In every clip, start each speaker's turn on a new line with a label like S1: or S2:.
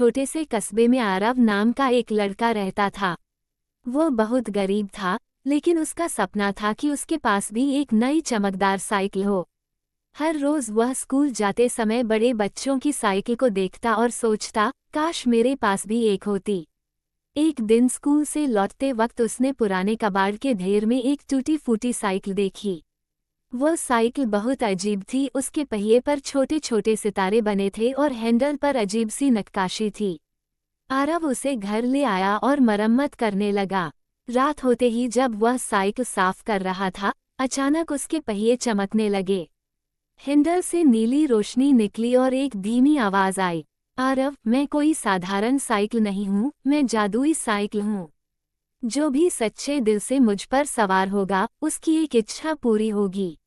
S1: छोटे से कस्बे में आरव नाम का एक लड़का रहता था। वो बहुत गरीब था, लेकिन उसका सपना था कि उसके पास भी एक नई चमकदार साइकिल हो। हर रोज वह स्कूल जाते समय बड़े बच्चों की साइकिल को देखता और सोचता, काश मेरे पास भी एक होती। एक दिन स्कूल से लौटते वक्त उसने पुराने कबाड़ के ढेर में एक टूटी फूटी साइकिल देखी। वह साइकिल बहुत अजीब थी, उसके पहिए पर छोटे छोटे सितारे बने थे और हैंडल पर अजीब सी नक्काशी थी। आरव उसे घर ले आया और मरम्मत करने लगा। रात होते ही जब वह साइकिल साफ कर रहा था, अचानक उसके पहिए चमकने लगे। हैंडल से नीली रोशनी निकली और एक धीमी आवाज आई, आरव, मैं कोई साधारण साइकिल नहीं हूँ, मैं जादुई साइकिल हूँ। जो भी सच्चे दिल से मुझ पर सवार होगा, उसकी एक इच्छा पूरी होगी।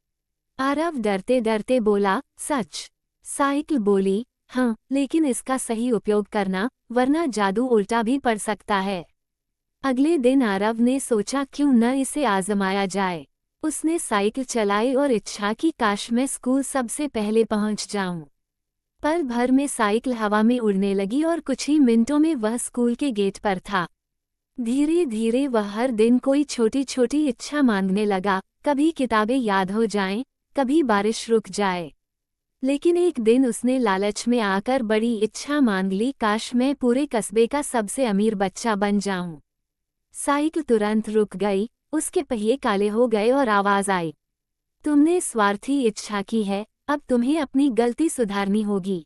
S1: आरव डरते डरते बोला, सच? साइकिल बोली, हाँ, लेकिन इसका सही उपयोग करना, वरना जादू उल्टा भी पड़ सकता है। अगले दिन आरव ने सोचा, क्यों न इसे आजमाया जाए। उसने साइकिल चलाई और इच्छा की, काश मैं स्कूल सबसे पहले पहुंच जाऊं। पल भर में साइकिल हवा में उड़ने लगी और कुछ ही मिनटों में वह स्कूल के गेट पर था। धीरे धीरे वह हर दिन कोई छोटी छोटी इच्छा मांगने लगा, कभी किताबें याद हो जाएं, कभी बारिश रुक जाए। लेकिन एक दिन उसने लालच में आकर बड़ी इच्छा मांग ली, काश मैं पूरे कस्बे का सबसे अमीर बच्चा बन जाऊं। साइकिल तुरंत रुक गई, उसके पहिए काले हो गए और आवाज आई, तुमने स्वार्थी इच्छा की है, अब तुम्हें अपनी गलती सुधारनी होगी।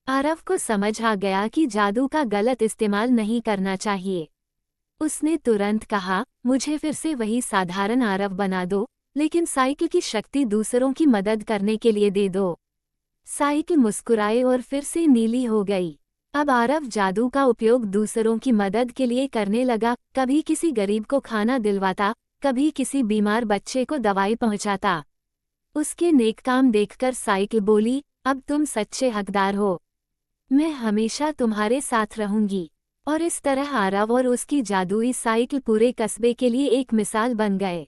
S1: आरव को समझ आ गया कि जादू का गलत इस्तेमाल नहीं करना चाहिए। उसने तुरंत कहा, मुझे फिर से वही साधारण आरव बना दो, लेकिन साइकिल की शक्ति दूसरों की मदद करने के लिए दे दो। साइकिल मुस्कुराए और फिर से नीली हो गई। अब आरव जादू का उपयोग दूसरों की मदद के लिए करने लगा, कभी किसी गरीब को खाना दिलवाता, कभी किसी बीमार बच्चे को दवाई पहुंचाता। उसके नेक काम देखकर साइकिल बोली, अब तुम सच्चे हकदार हो, मैं हमेशा तुम्हारे साथ रहूंगी। और इस तरह आरव और उसकी जादुई साइकिल पूरे कस्बे के लिए एक मिसाल बन गए।